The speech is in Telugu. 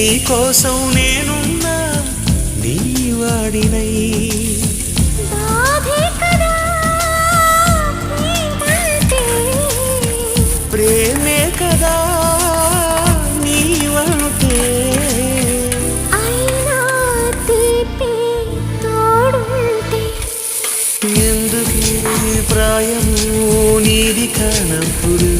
నీ కోసం నేనున్నా నీ వాడినై ప్రేమే కదా నీవంటే ఎందుకు ప్రాయము నీది కానప్పుడు